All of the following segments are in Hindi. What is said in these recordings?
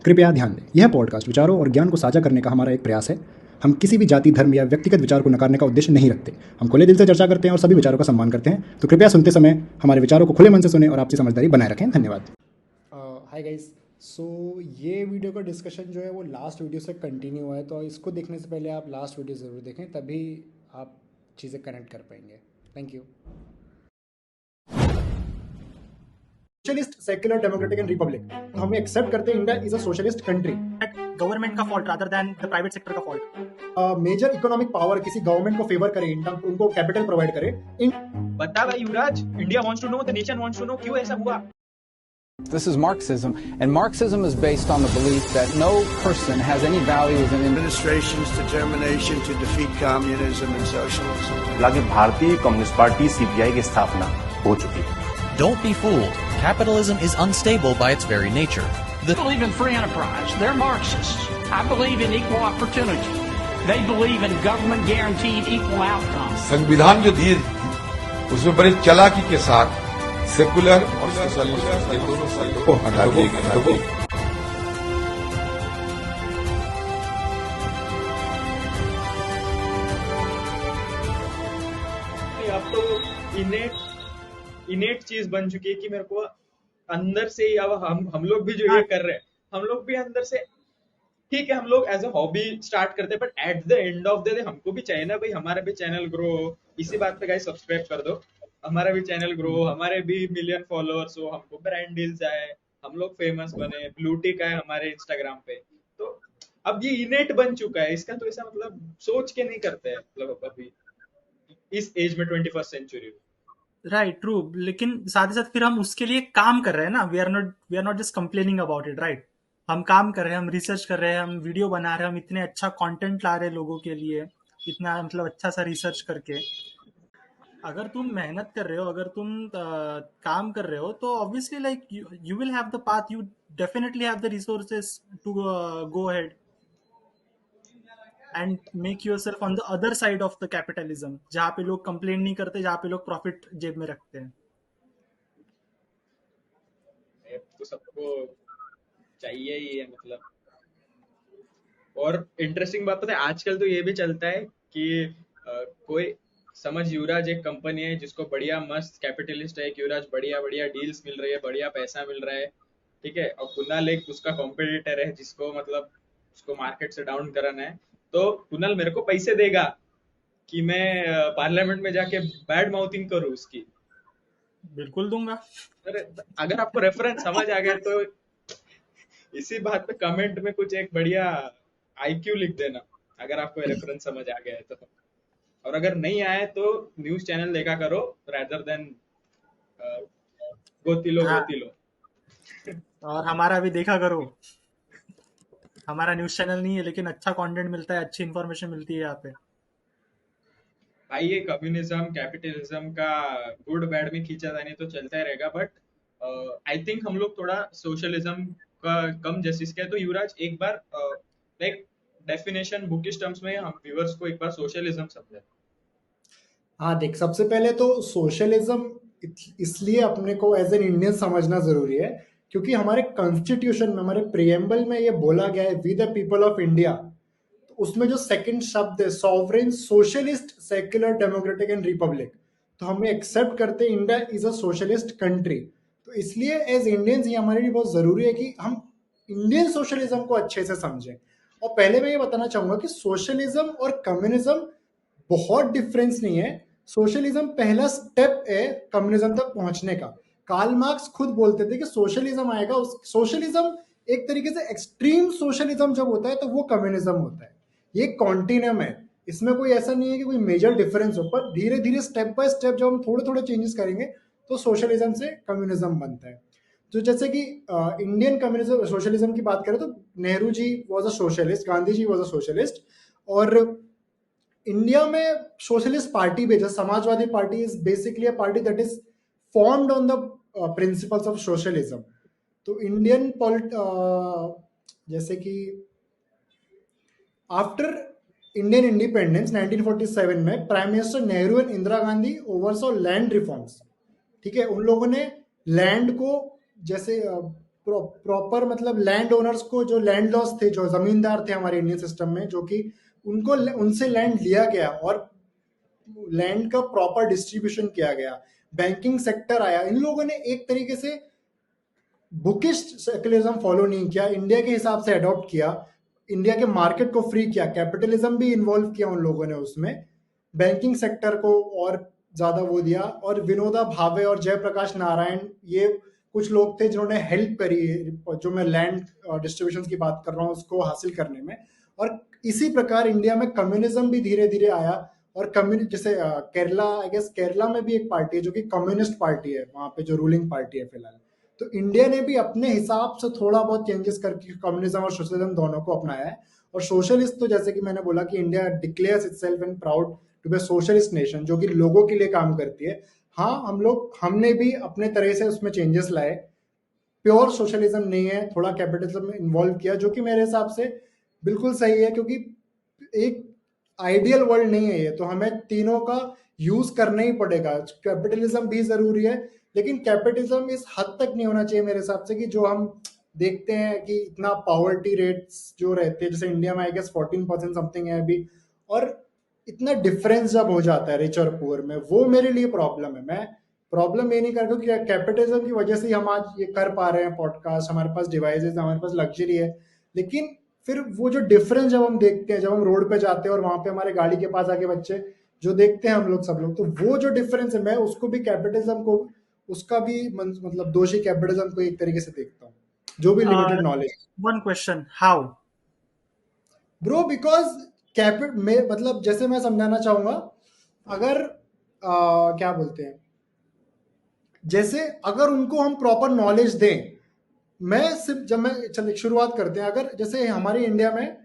कृपया ध्यान दें, यह पॉडकास्ट विचारों और ज्ञान को साझा करने का हमारा एक प्रयास है। हम किसी भी जाति, धर्म या व्यक्तिगत विचार को नकारने का उद्देश्य नहीं रखते। हम खुले दिल से चर्चा करते हैं और सभी विचारों का सम्मान करते हैं। तो कृपया सुनते समय हमारे विचारों को खुले मन से सुने और आपसी समझदारी बनाए रखें। धन्यवाद। हाय गाइस, सो ये वीडियो का डिस्कशन जो है वो लास्ट वीडियो से कंटिन्यू हुआ है, तो इसको देखने से पहले आप लास्ट वीडियो ज़रूर देखें, तभी आप चीज़ें कनेक्ट कर पाएंगे। Thank you. Socialist, secular, democratic and republic, तो हम एक्सेप्ट करते हैं India is a socialist country. Government का fault rather than the private sector का फॉल्ट। मेजर इकोनॉमिक पावर किसी गवर्नमेंट को फेवर करे, उनको कैपिटल प्रोवाइड करे। बता भाई Yuvraj, India wants to know, the nation wants to know क्यों ऐसा हुआ। This is Marxism, and Marxism is based on the belief that no person has any value as an administration's determination to defeat communism and socialism. हालांकि भारतीय कम्युनिस्ट पार्टी सीपीआई की स्थापना हो चुकी है। Don't be fooled. Capitalism is unstable by its very nature. They believe in free enterprise. They're Marxists. I believe in equal opportunity. They believe in government guaranteed equal outcomes. संविधान जो दिए उसमें बड़ी चालाकी के साथ सेकुलर और सोशलिस्ट के दोनों शब्दों को हटा दिए गए। अब तो इनेट चीज बन चुकी है कि मेरे को अंदर से ही, अब हम लोग भी जो ये कर रहे हैं, हम लोग भी अंदर से ठीक है, हम लोग एज अ हॉबी स्टार्ट करते हैं, but at the end of the day हमको भी चाहिए ना भाई, हमारा भी चैनल ग्रो हो। इसी बात पे गाइस सब्सक्राइब कर दो, हमारा भी चैनल ग्रो हो, हमारे भी मिलियन फॉलोअर्स हो, हमको ब्रांड डील्स आए, हम लोग फेमस बने, ब्लू टिक आए हमारे इंस्टाग्राम पे। तो अब ये इनेट बन चुका है, इसका तो ऐसा मतलब सोच के नहीं करते हैं, मतलब अभी इस एज में 21st सेंचुरी में। Right, true. लेकिन साथ ही साथ फिर हम उसके लिए काम कर रहे हैं ना, we are not just complaining about it, right. हम काम कर रहे हैं, हम रिसर्च कर रहे हैं, हम वीडियो बना रहे हैं, हम इतने अच्छा कंटेंट ला रहे हैं लोगों के लिए, इतना मतलब अच्छा सा रिसर्च करके। अगर तुम मेहनत कर रहे हो, अगर तुम काम कर रहे हो, तो obviously like you will have the path, you definitely have the resources to go ahead and make yourself on the other side of the capitalism, जहाँ पे लोग कंप्लेन नहीं करते, जहाँ पे लोग प्रॉफिट जेब में रखते हैं। तो सबको चाहिए ही है, मतलब। और इंटरेस्टिंग बात पता है, आजकल तो ये भी चलता है कि कोई समझ युवराज एक कंपनी है जिसको बढ़िया मस्त कैपिटलिस्ट है, युवराज बढ़िया बढ़िया डील्स मिल रही है, बढ़िया पैसा मिल रहा है, ठीक है, और कुणाल एक उसका कॉम्पिटिटर है जिसको मतलब उसको मार्केट से डाउन कराना है। तो कुणाल मेरे को पैसे देगा कि मैं पार्लियामेंट में जाके बैड माउथिंग करूं उसकी। बिल्कुल दूंगा। अगर आपको रेफरेंस समझ आ गया तो इसी बात पे कमेंट में कुछ एक बढ़िया आईक्यू लिख देना, अगर आपको रेफरेंस समझ आ गया है तो। और अगर नहीं आए तो न्यूज चैनल देखा करो rather than गोतिलो। और हमारा भी देखा करो, हमारा न्यूज चैनल नहीं है लेकिन अच्छा कंटेंट मिलता है, अच्छी इंफॉर्मेशन मिलती है यहाँ पे। भाई ये कम्युनिज्म कैपिटलिज्म का गुड बैड में खींचा जाने तो चलता ही रहेगा, बट आई थिंक हम लोग थोड़ा सोशलिज्म का कम जस्टिस किया। तो युवराज एक बार लाइक डेफिनेशन बुकिश टर्म्स में हम व्यूअर्स को एक बार सोशलिज्म समझाए। हाँ देख, सबसे पहले तो सोशलिज्म इसलिए अपने को एज एन इंडियन समझना जरूरी है क्योंकि हमारे कॉन्स्टिट्यूशन में, हमारे प्रियम्बल में ये बोला गया है, we the people of India. तो उसमें जो सेकंड शब्द है sovereign, socialist, secular, democratic and republic, तो हमें एक्सेप्ट करते हैं India is a socialist country. तो इसलिए एज इंडियंस ये हमारे लिए बहुत जरूरी है कि हम इंडियन सोशलिज्म को अच्छे से समझें। और पहले मैं ये बताना चाहूंगा कि सोशलिज्म और कम्युनिज्म बहुत डिफरेंस नहीं है। सोशलिज्म पहला स्टेप है कम्युनिज्म तक पहुंचने का। कार्ल मार्क्स खुद बोलते थे कि सोशलिज्म आएगा, सोशलिज्म एक तरीके से एक्सट्रीम सोशलिज्म जब होता है तो वो कम्युनिज्म होता है। ये कॉन्टिन्यूम है, इसमें कोई ऐसा नहीं है कि कोई मेजर डिफरेंस हो, पर धीरे धीरे स्टेप बाय स्टेप जब हम थोड़े थोड़े चेंजेस करेंगे तो सोशलिज्म से कम्युनिज्म बनता है। तो जैसे कि इंडियन कम्युनिज्म सोशलिज्म की बात करें तो Nehru ji was a socialist, Gandhi ji was a socialist, और इंडिया में सोशलिस्ट पार्टी भी, जैसे Samajwadi party is basically a party that is formed on the principles of socialism. तो इंडियन जैसे कि आफ्टर इंडियन इंडिपेंडेंस 1947 में prime minister Nehru and Indira Gandhi oversaw land reforms. ठीक है, उन लोगों ने लैंड को जैसे प्रॉपर मतलब लैंड ओनर्स को, जो लैंड लॉस थे, जो जमींदार थे हमारे इंडियन सिस्टम में, जो कि उनको उनसे लैंड लिया गया और लैंड का प्रॉपर डिस्ट्रीब्यूशन किया गया, बैंकिंग सेक्टर आया, इन लोगों ने एक तरीके से बुकिस्ट सेकुलरिज्म फॉलो नहीं किया, इंडिया के हिसाब से अडॉप्ट किया, इंडिया के मार्केट को फ्री किया, कैपिटलिज्म भी इन्वॉल्व किया उन लोगों ने उसमें, बैंकिंग सेक्टर को और ज्यादा वो दिया। और विनोदा भावे और जयप्रकाश नारायण, ये कुछ लोग थे जिन्होंने हेल्प करी, जो मैं लैंड डिस्ट्रीब्यूशन की बात कर रहा हूँ उसको हासिल करने में। और इसी प्रकार इंडिया में कम्युनिज्म भी धीरे धीरे आया, और कम्युनिस्ट जैसे केरला, आई गेस केरला में भी एक पार्टी है जो कि कम्युनिस्ट पार्टी है, वहां पे जो रूलिंग पार्टी है फिलहाल। तो इंडिया ने भी अपने हिसाब से थोड़ा बहुत चेंजेस करके कम्युनिज्म और सोशलिज्म दोनों को अपनाया है। और सोशलिस्ट तो जैसे कि मैंने बोला कि India declares itself and proud to be socialist nation, जो कि लोगों के लिए काम करती है। हाँ, हमने भी अपने तरह से उसमें चेंजेस लाए, प्योर सोशलिज्म नहीं है, थोड़ा कैपिटलिज्म में इन्वॉल्व किया, जो कि मेरे हिसाब से बिल्कुल सही है, क्योंकि एक आइडियल वर्ल्ड नहीं है ये, तो हमें तीनों का यूज करना ही पड़ेगा। कैपिटलिज्म भी जरूरी है, लेकिन कैपिटलिज्म इस हद तक नहीं होना चाहिए मेरे हिसाब से कि जो हम देखते हैं कि इतना पॉवर्टी रेट्स जो रहते हैं, जैसे इंडिया में आई गेस 14% समथिंग है अभी, और इतना डिफरेंस जब हो जाता है रिच और पुअर में, वो मेरे लिए प्रॉब्लम है। मैं प्रॉब्लम ये नहीं करता कि कैपिटलिज्म की वजह से ही हम आज ये कर पा रहे हैं पॉडकास्ट, हमारे पास डिवाइसेस, हमारे पास लग्जरी है, लेकिन फिर वो जो डिफरेंस जब हम देखते हैं, जब हम रोड पे जाते हैं और वहां पे हमारे गाड़ी के पास आके बच्चे जो देखते हैं हम लोग सब लोग, तो वो जो डिफरेंस है, मैं उसको भी कैपिटलिज्म को, उसका भी मतलब दोषी कैपिटलिज्म को एक तरीके से देखता हूँ, जो भी limited knowledge. One question, how bro? Because मतलब जैसे मैं समझाना चाहूंगा, अगर क्या बोलते हैं, जैसे अगर उनको हम प्रॉपर नॉलेज दें, मैं सिर्फ जब मैं चल शुरुआत करते हैं, अगर जैसे हमारे इंडिया में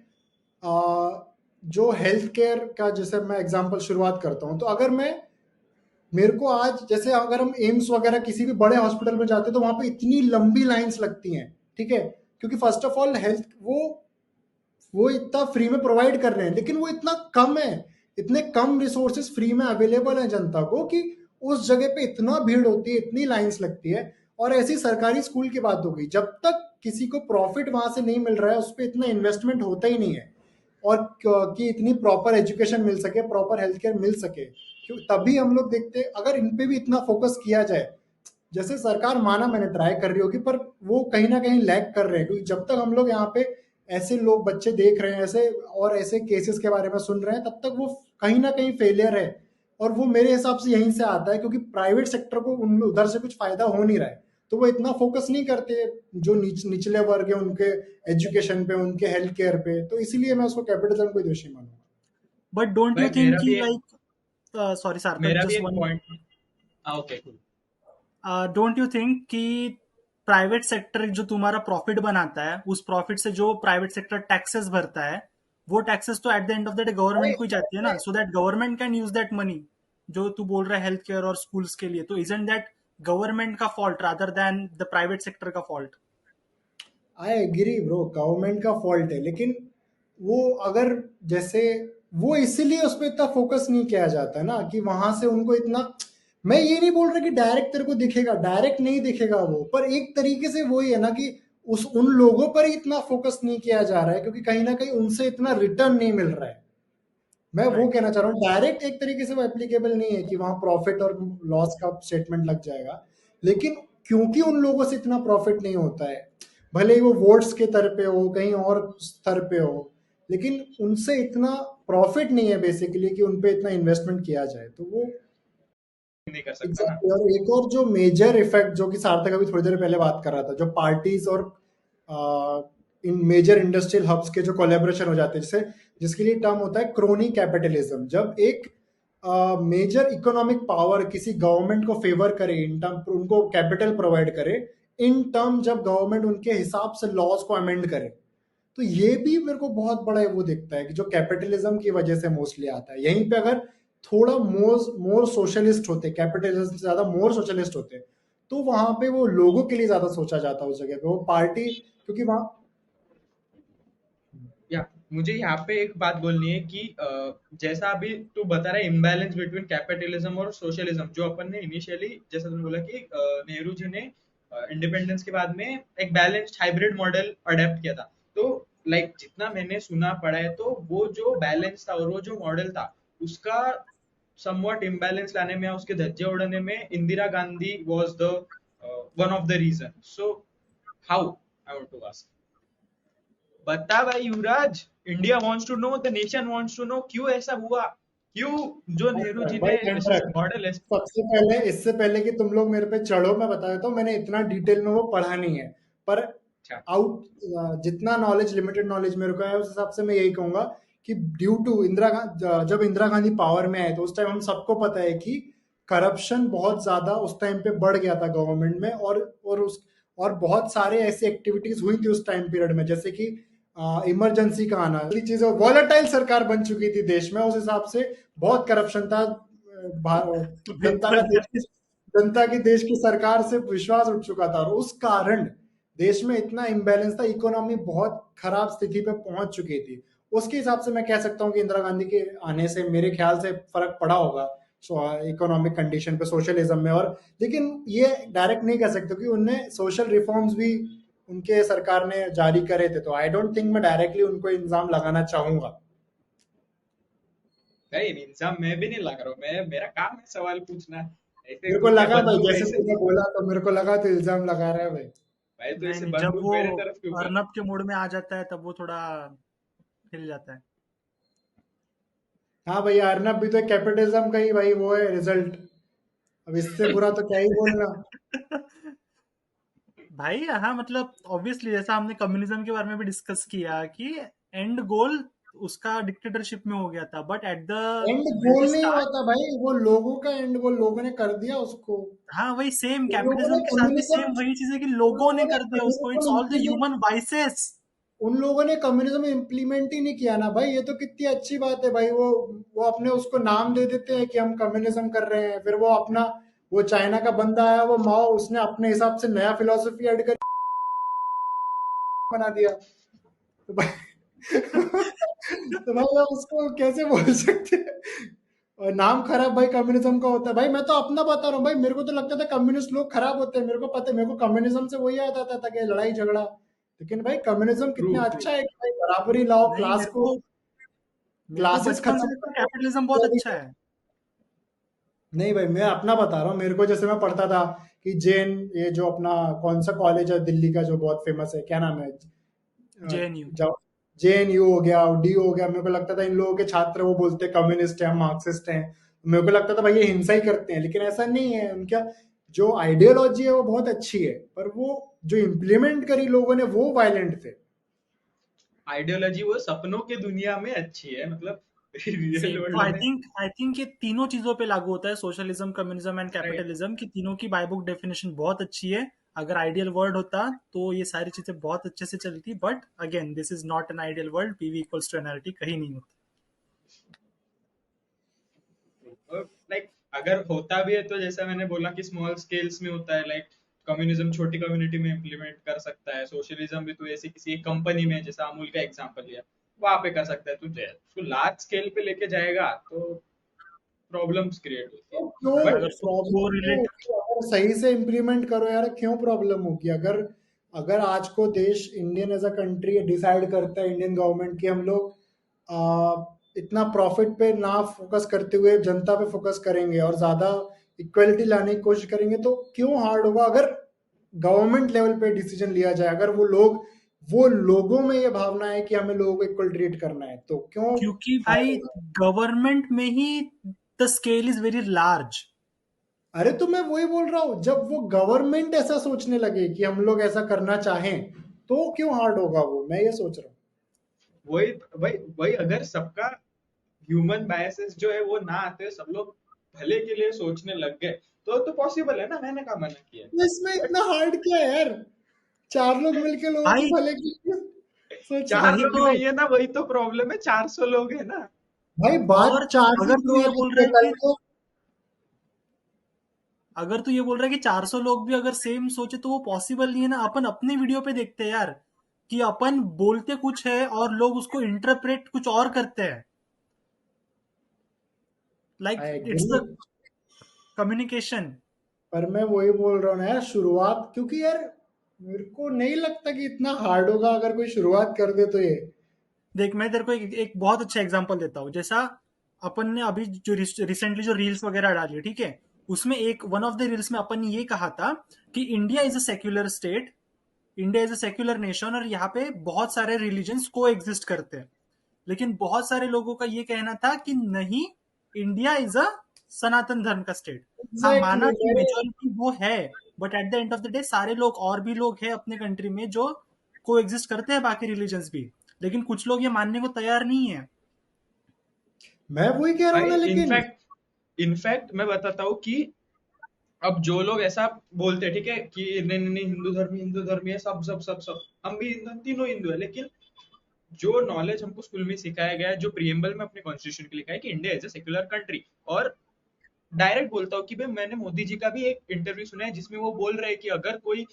जो हेल्थ केयर का, जैसे मैं एग्जांपल शुरुआत करता हूं, तो अगर मेरे को आज, जैसे अगर हम एम्स वगैरह किसी भी बड़े हॉस्पिटल में जाते हैं तो वहां पे इतनी लंबी लाइंस लगती हैं, ठीक है, क्योंकि फर्स्ट ऑफ ऑल हेल्थ वो इतना फ्री में प्रोवाइड कर रहे हैं, लेकिन वो इतना कम है, इतने कम रिसोर्सेज फ्री में अवेलेबल है जनता को कि उस जगह पे इतना भीड़ होती है, इतनी लाइंस लगती है। और ऐसी सरकारी स्कूल की बात होगी, जब तक किसी को प्रॉफिट वहां से नहीं मिल रहा है, उस पर इतना इन्वेस्टमेंट होता ही नहीं है, और कि इतनी प्रॉपर एजुकेशन मिल सके, प्रॉपर हेल्थ केयर मिल सके, क्यों तभी हम लोग देखते हैं। अगर इन पे भी इतना फोकस किया जाए, जैसे सरकार, माना मैंने ट्राई कर रही होगी, पर वो कहीं ना कहीं लैग कर रहे हैं, क्योंकि जब तक हम लोग यहाँ पे ऐसे लोग बच्चे देख रहे हैं ऐसे, और ऐसे केसेस के बारे में सुन रहे हैं, तब तक वो कहीं ना कहीं फेलियर है। और वो मेरे हिसाब से यहीं से आता है, क्योंकि प्राइवेट सेक्टर को उनमें उधर से कुछ फायदा हो नहीं रहा है, तो वो इतना फोकस नहीं करते जो निचले वर्ग है उनके एजुकेशन पे, उनके हेल्थ केयर पे, तो इसीलिए मैं उसको कैपिटलिज्म को दोषी मानूंगा। बट डोंट यू थिंक कि लाइक सॉरी सर, मेरा भी एक point, okay cool, don't you think कि प्राइवेट सेक्टर जो तुम्हारा प्रॉफिट बनाता है, उस प्रॉफिट से जो प्राइवेट सेक्टर टैक्सेस भरता है, वो टैक्सेस तो at the end of the day government को ही जाती है ना, so that government can use that money, जो तू बोल रहा है हेल्थ केयर और स्कूल्स के लिए, तो इजंट दैट गवर्नमेंट का fault rather than the private sector का fault? I agree bro, government का फॉल्ट है, लेकिन वो अगर जैसे वो इसीलिए उस पर इतना फोकस नहीं किया जाता है ना, कि वहां से उनको इतना, मैं ये नहीं बोल रहा कि डायरेक्ट तेरे को दिखेगा, डायरेक्ट नहीं दिखेगा वो, पर एक तरीके से वही है ना कि उन लोगों पर ही इतना फोकस नहीं किया जा रहा है, क्योंकि कहीं ना कहीं उनसे इतना रिटर्न नहीं मिल रहा है। मैं वो कहना चाह रहा हूँ, डायरेक्ट एक तरीके से वो एप्लीकेबल नहीं है कि वहां प्रॉफिट और लॉस का स्टेटमेंट लग जाएगा, लेकिन क्योंकि उन लोगों से इतना प्रॉफिट नहीं होता है, भले ही वो वोट्स के स्तर पे हो, कहीं और स्तर पे हो, लेकिन उनसे इतना प्रॉफिट नहीं है बेसिकली कि उनपे इतना इन्वेस्टमेंट किया जाए, तो वो नहीं कर सकता ना। और एक और जो मेजर इफेक्ट, जो कि सार्थक अभी थोड़ी देर पहले बात कर रहा था, जो पार्टीज और इन मेजर इंडस्ट्रियल हब्स के जो कोलैबोरेशन हो जाते हैं, जैसे जिसके लिए टर्म होता है क्रोनी कैपिटलिज्म, जब एक मेजर इकोनॉमिक पावर किसी गवर्नमेंट को फेवर करे, इन टर्म उनको कैपिटल प्रोवाइड करे, इन टर्म जब गवर्नमेंट उनके हिसाब से लॉज को अमेंड करे, तो ये भी मेरे को बहुत बड़ा वो दिखता है कि जो कैपिटलिज्म की वजह से मोस्टली आता है। यहीं पे अगर थोड़ा मोर सोशलिस्ट होते, कैपिटलिज्म से ज्यादा मोर सोशलिस्ट होते, तो वहां पे वो लोगों के लिए ज्यादा सोचा जाता उस जगह पे, वो पार्टी, क्योंकि वहां मुझे यहाँ पे एक बात बोलनी है कि जैसा अभी तू बता रहा है इम्बैलेंस बिटवीन कैपिटलिज्म और सोशलिज्म, जो अपन ने इनिशियली, जैसा तुमने बोला कि नेहरू जी ने इंडिपेंडेंस के बाद में एक बैलेंस्ड हाइब्रिड मॉडल अडेप्ट किया था। तो लाइक जितना मैंने सुना पढ़ा है तो वो जो बैलेंस था और वो जो मॉडल था उसका समवॉट इम्बैलेंस लाने में, उसके धज्जे उड़ाने में Indira Gandhi was the one of the reason. So how, I want to ask, बता भाई Yuvraj, India wants to know, the nation wants to know, क्यों ऐसा हुआ, क्यों जो नेहरू जी भाई ने मॉडल है। सबसे पहले, इससे पहले कि तुम लोग मेरे पे चढ़ो, मैं बता देता हूँ, मैंने इतना डिटेल में वो पढ़ा नहीं है, पर जितना नॉलेज, लिमिटेड नॉलेज मेरे को है, उस हिसाब से मैं यही कहूंगा कि ड्यू टू जब इंदिरा गांधी पावर में आए तो उस टाइम हम सबको पता है कि करप्शन बहुत ज्यादा उस टाइम पे बढ़ गया था गवर्नमेंट में, और बहुत सारे ऐसी एक्टिविटीज हुई थी उस टाइम पीरियड में, जैसे कि इमरजेंसी का आना, चीजें, वॉलेटाइल सरकार बन चुकी थी देश में, उस हिसाब से बहुत करप्शन था, जनता की देश की सरकार से विश्वास उठ चुका था, और उस कारण देश में इतना इम्बैलेंस था, इकोनॉमी बहुत खराब स्थिति पे पहुंच चुकी थी। उसके हिसाब से मैं कह सकता हूँ कि इंदिरा गांधी के आने से मेरे ख्याल से फर्क पड़ा होगा इकोनॉमिक कंडीशन पे, सोशलिज्म में। और लेकिन ये डायरेक्ट नहीं कह सकते कि उनने सोशल रिफॉर्म्स भी उनके सरकार ने जारी करे थे, तो आई डोंट थिंक मैं डायरेक्टली उनको इल्जाम लगाना चाहूंगा। नहीं, इल्जाम मैं भी नहीं लगा रहा हूँ, मैं, मेरा काम है सवाल पूछना। मेरे को लगा भाई, जैसे तुमने बोला तो मेरे को लगा तो इल्जाम लगा रहा है भाई। भाई तो ऐसे जब वो मेरे तरफ क्यों कर? अर्नब के मूड में आ जाता है तब वो थोड़ा हिल जाता है। हाँ भैया, अर्नब भी तो कैपिटलिज्म का ही भाई वो है रिजल्ट, अब इससे बुरा तो क्या ही बोलना। भाई हाँ, मतलब ऑब्वियसली जैसा हमने कम्युनिज्म के बारे में भी डिस्कस किया कि एंड गोल उसका डिक्टेटरशिप में हो गया था, बट एट द एंड गोल नहीं होता भाई, वो लोगों का एंड गोल, लोगों ने कर दिया उसको। हाँ वही सेम उन लोगों कैपिटलिज्म ने के साथ भी कम्युनिज्म सेम वही चीज है कि लोगों ने कर दिया उसको, it's all the human vices. उन लोगों ने कम्युनिज्म इम्प्लीमेंट ही नहीं किया ना भाई, ये तो कितनी अच्छी बात है भाई। वो अपने उसको नाम दे देते हैं कि हम कम्युनिज्म कर रहे हैं, फिर वो अपना, वो चाइना का बंदा आया, वो माओ, उसने अपने हिसाब से नया फिलोसफी ऐड कर बना दिया, तो भाई तो भाई आप उसको कैसे बोल सकते हैं? और नाम खराब भाई कम्युनिज्म का होता है भाई। मैं तो अपना बता रहा हूँ भाई, मेरे को तो लगता था कम्युनिस्ट लोग खराब होते हैं, मेरे को पता है, मेरे को कम्युनिज्म से वही याद आता था कि लड़ाई झगड़ा, लेकिन भाई कम्युनिज्म कितना अच्छा है कि भाई बराबरी लाओ, क्लास को, क्लासेस खत्म, कैपिटलिज्म बहुत अच्छा है। नहीं भाई मैं अपना बता रहा हूँ, मेरे को जैसे मैं पढ़ता था कि जेन, ये जो अपना कौन सा कॉलेज है दिल्ली का जो बहुत फेमस है, क्या नाम है, JNU हो गया, डी हो गया, मेरे को लगता था इन लोगों के छात्र वो बोलते कम्युनिस्ट हैं, मार्क्सिस्ट हैं, मेरे को लगता था भाई ये हिंसा ही करते हैं, लेकिन ऐसा नहीं है। उनका जो आइडियोलॉजी है वो बहुत अच्छी है, पर वो जो इम्प्लीमेंट करी लोगों ने वो वायलेंट थे। आइडियोलॉजी वो सपनों की दुनिया में अच्छी है, मतलब आई थिंक ये तीनों चीजों पे लागू होता है, सोशलिज्म, कम्युनिज्म एंड कैपिटलिज्म की तीनों की बाय बुक डेफिनेशन बहुत अच्छी है। अगर आइडियल वर्ल्ड होता तो ये सारी चीजें बहुत अच्छे से चलती, but again this is not an ideal world, PV equals to NRT कहीं नहीं होता। लाइक अगर होता भी है तो जैसा मैंने बोला कि स्मॉल स्केल्स में होता है, लाइक कम्युनिज्म छोटी कम्युनिटी में इम्प्लीमेंट कर सकता है, सोशलिज्म भी तो ऐसे किसी एक कंपनी में, जैसा अमूल का एग्जांपल लिया, वहां पे कर सकता है। तो उसको लार्ज स्केल पे लेके जाएगा तो प्रॉब्लम्स क्रिएट होती है। क्यों अगर सही से इम्प्लीमेंट करो यार, क्यों प्रॉब्लम होगी? अगर आज को देश, Indian as a country decide करता है, इंडियन गवर्नमेंट की, हम लोग इतना प्रॉफिट पे ना फोकस करते हुए जनता पे फोकस करेंगे और ज्यादा इक्वलिटी लाने की कोशिश करेंगे, तो क्यों हार्ड होगा? अगर गवर्नमेंट लेवल पे डिसीजन लिया जाए, अगर वो लोगों में ये भावना है कि हमें लोगों को इक्वल ट्रीट करना है, तो क्यों? क्योंकि भाई गवर्नमेंट में ही the scale is very large. अरे तो मैं वही बोल रहा हूँ, जब वो गवर्नमेंट ऐसा सोचने लगे कि हम लोग ऐसा करना चाहें, तो क्यों हार्ड होगा वो? मैं ये सोच रहा हूँ। वही अगर सबका ह्यूमन बायसेस जो है वो ना आते, सब लोग भले के लिए सोचने लग गए, तो पॉसिबल है ना, मैंने कहा मना किया। इसमें इतना हार्ड क्या है यार? 4 लोग मिलके लोगों को भले के लिए 4 लोग नहीं है ना, वही तो प्रॉब्लम है, 400 लोग है ना भाई। बात 4 अगर तू ये बोल रहा है कि अगर तू ये बोल रहा है कि 400 लोग भी अगर सेम सोचे तो वो पॉसिबल नहीं है ना। अपन अपने वीडियो पे देखते हैं यार कि अपन बोलते कुछ है और लोग उसको इंटरप्रेट कुछ और करते हैं। Like it's the communication. पर मैं वही बोल रहा हूँ ना यार, शुरुआत, क्योंकि यार मेरे को नहीं लगता कि इतना हार्ड होगा अगर कोई शुरुआत कर दे तो ये। देख मैं तेरे को एक बहुत अच्छा एग्जांपल देता हूँ। जैसा अपन ने अभी जो रिसेंटली जो रील्स वगैरह डाली, ठीक है, उसमें एक वन ऑफ द रील्स में अपन ने ये कहा था कि India is a secular state, India is a secular nation, और यहाँ पे बहुत सारे रिलीजन्स को एग्जिस्ट करते हैं। लेकिन बहुत सारे लोगों का ये कहना था कि नहीं, इंडिया इज अ सनातन धर्म का स्टेट। हाँ, माना एग्जैक्टली कि मेरे मेजोरिटी वो है, but at the end of the day सारे लोग और भी लोग हैं अपने कंट्री में जो को एग्जिस्ट करते हैं बाकी रिलीजन्स भी, लेकिन कुछ लोग ये मानने को तैयार नहीं है। मैं वही कह रहा हूँ ना, भाई लेकिन इनफैक्ट मैं बताता हूँ कि अब जो लोग ऐसा बोलते हैं, ठीक है, कि नहीं नहीं नहीं, हिंदू धर्म है, सब सब सब सब, हम भी हिंदू, तीनों हिंदू है, लेकिन जो नॉलेज हमको स्कूल में सिखाया गया है, जो प्रियम्बल में अपने कॉन्स्टिट्यूशन के लिखा है कि India is a secular country, और डायरेक्ट बोलता हूँ कि भाई मैंने मोदी जी का भी एक इंटरव्यू सुना है जिसमें वो बोल रहे हैं कि अगर कोई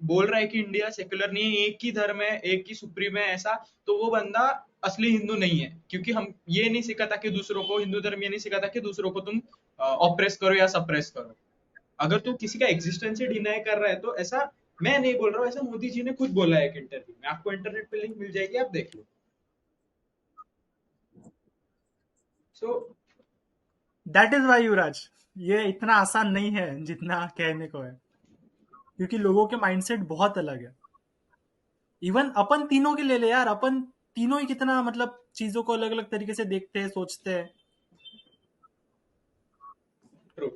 बोल रहा है कि इंडिया सेक्युलर नहीं है, एक ही धर्म है, एक ही सुप्रीम है, ऐसा, तो वो बंदा असली हिंदू नहीं है, क्योंकि हम ये नहीं सिखाता कि दूसरों को, हिंदू धर्म ये नहीं सिखाता कि दूसरों को तुम ऑप्रेस करो या सप्रेस करो। अगर तू किसी का एग्जिस्टेंस ही डिनाई कर रहा है तो ऐसा, मैं नहीं बोल रहा हूँ, ऐसा मोदी जी ने खुद बोला है एक इंटरव्यू में, आपको इंटरनेट पे लिंक मिल जाएगी, आप देख लो। सो दैट इज वाई युवराज, ये इतना आसान नहीं है जितना कहने को है, क्योंकि लोगों के माइंडसेट बहुत अलग है। इवन अपन तीनों के ले ले यार, अपन तीनों ही कितना मतलब चीजों को अलग अलग तरीके से देखते हैं, सोचते हैं। ट्रू,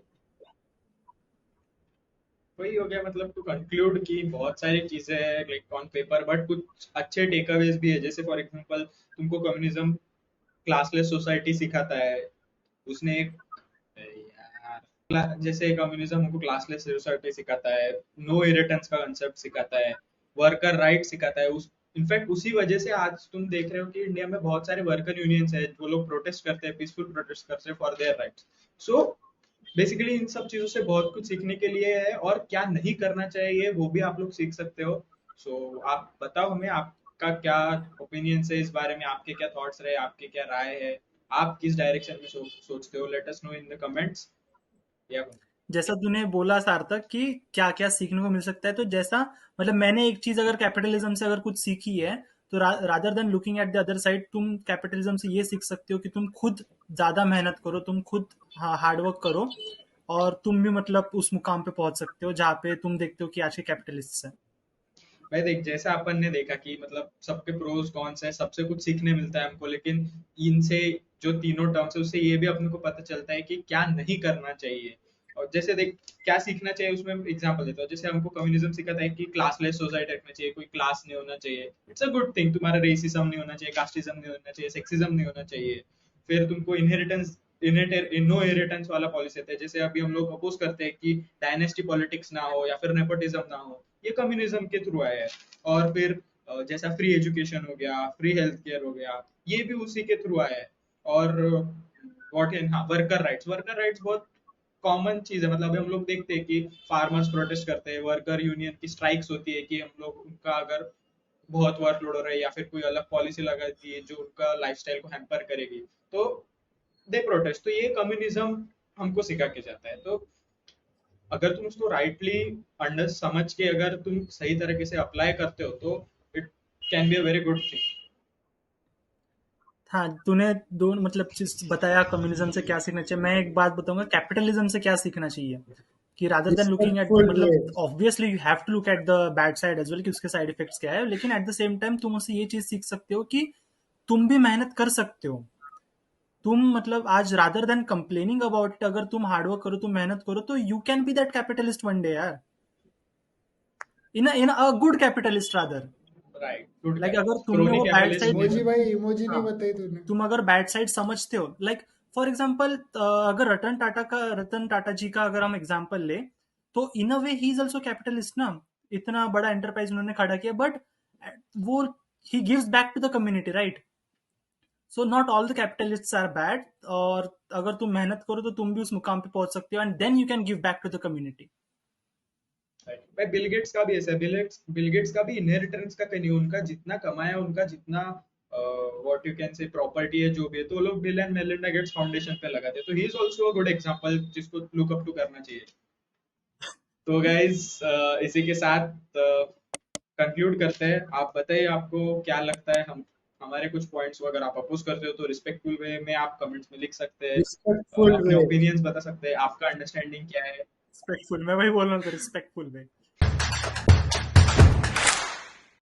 वही हो गया, मतलब टू कंक्लूड कि बहुत सारी चीजें हैं लाइक ऑन पेपर, बट कुछ अच्छे टेकअवेज भी है, जैसे फॉर एग्जांपल तुमको कम्युनिज्म क्लासलेस सोसाइटी सिखाता है, उसने एक, यार, जैसे कम्युनिज्म हमको क्लासलेस सोसाइटी सिखाता है, नो इरिटेंस का कंसेप्ट सिखाता है, वर्कर राइट सिखाता है, उस इनफैक्ट उसी वजह से आज तुम देख रहे हो कि इंडिया में बहुत सारे वर्कर यूनियंस है, वो लोग प्रोटेस्ट करते हैं, पीसफुल प्रोटेस्ट करते हैं for their rights. So basically इन सब चीजों से बहुत कुछ सीखने के लिए है, और क्या नहीं करना चाहिए वो भी आप लोग सीख सकते हो। सो आप बताओ हमें, आपका क्या ओपिनियन है इस बारे में, आपके क्या थॉट्स रहे, आपकी क्या राय है, आप किस डायरेक्शन में सोचते हो, let us know in the comments. या जैसा तूने बोला सार्थक कि क्या क्या सीखने को मिल सकता है, तो जैसा मतलब मैंने एक चीज अगर कैपिटलिज्म से अगर कुछ सीखी है, तो rather than looking at the other side, तुम कैपिटलिज्म से ये सीख सकते हो कि तुम खुद ज्यादा मेहनत करो, तुम खुद हार्डवर्क करो, और तुम भी मतलब उस मुकाम पे पहुंच सकते हो जहाँ पे तुम देखते हो कि आज के कैपिटलिस्ट है। भाई देख, जैसा अपन ने देखा कि मतलब सबके प्रोज कॉन्स है, सबसे कुछ सीखने मिलता है हमको, लेकिन इनसे जो तीनों टर्म्स है उससे ये भी अपने को पता चलता है कि क्या नहीं करना चाहिए। और जैसे देख, क्या सीखना चाहिए उसमें एग्जांपल देता हूँ, जैसे हमको कम्युनिज्म सिखाता है कि क्लासलेस सोसाइटी रखना चाहिए, कोई क्लास नहीं होना चाहिए, इट्स अ गुड थिंग, तुम्हारा रेसिज्म नहीं होना चाहिए, कास्टिज्म नहीं होना चाहिए, सेक्सिज्म नहीं होना चाहिए। फिर तुमको इनहेरिटेंस नो इनहेरिटेंस वाला पॉलिसी है, जैसे अभी हम लोग अपोज करते हैं कि डायनेस्टी पॉलिटिक्स ना हो या फिर नेपोटिज्म ना हो, ये कम्युनिज्म के थ्रू आया है। और फिर जैसा फ्री एजुकेशन हो गया, फ्री हेल्थ केयर हो गया, ये भी उसी के थ्रू आया है। और व्हाट इन, हाँ, वर्कर राइट्स बहुत कॉमन चीज है, मतलब अभी हम लोग देखते हैं कि फार्मर्स प्रोटेस्ट करते हैं, वर्कर यूनियन की स्ट्राइक्स होती है कि हम लोग उनका अगर बहुत वर्कलोड हो रहा है या फिर कोई अलग पॉलिसी लगाती है जो उनका लाइफस्टाइल को हैम्पर करेगी, तो दे प्रोटेस्ट। तो ये कम्युनिज्म हमको सिखा के जाता है। तो अगर तुम उसको राइटली अंडर समझ के अगर तुम सही तरीके से अप्लाई करते हो तो it can be a very good thing. हाँ, तूने दो मतलब चीज बताया कम्युनिज्म से क्या सीखना चाहिए, मैं एक बात बताऊंगा कैपिटलिज्म से क्या सीखना चाहिए। कि रादर देन लुकिंग एट मतलब obviously you have to look at the bad side as well कि उसके साइड इफेक्ट्स क्या है, लेकिन एट द सेम टाइम तुम उससे ये चीज सीख सकते हो कि तुम भी मेहनत कर सकते हो। तुम मतलब आज rather than complaining about it, अगर तुम हार्डवर्क करो, तुम मेहनत करो, तो you can be that capitalist one day यार, in a good capitalist rather. Right, good. Like अगर तुमने वो बैड साइड, इमोजी भाई, इमोजी नहीं बताई तूने। तुम अगर बैड साइड समझते हो, लाइक फॉर एग्जाम्पल अगर रतन टाटा जी का अगर हम एग्जाम्पल ले, तो in a way he is also capitalist ना, इतना बड़ा एंटरप्राइज उन्होंने खड़ा किया, बट वो ही gives back to the community, right. So not all the capitalists are bad, और अगर तुम मेहनत करो तो तुम भी उस मुकाम पे पहुंच सकते हो, and then you can give back to the community. भाई बिल गेट्स का भी ऐसा है, बिल गेट्स का भी इनहेरिटेंस का कहीं नहीं, उनका जितना कमाया, उनका जितना what you can say property है जो भी है, तो लोग bill and Melinda Gates foundation पे लगाते हैं। तो he is also a good example जिसको लुक अप टू करना चाहिए। तो गाइज इसी के साथ कंक्लूड करते हैं। आप बताइए आपको क्या लगता है, हम हमारे कुछ पॉइंट्स को अगर आप अपोज करते हो तो रिस्पेक्टफुल वे में आप कमेंट्स में लिख सकते हैं, रिस्पेक्टफुल अपने वे। ओपिनियंस बता सकते हैं, आपका अंडरस्टैंडिंग क्या है। रिस्पेक्टफुल, मैं वही बोल रहा हूँ, रिस्पेक्टफुल वे।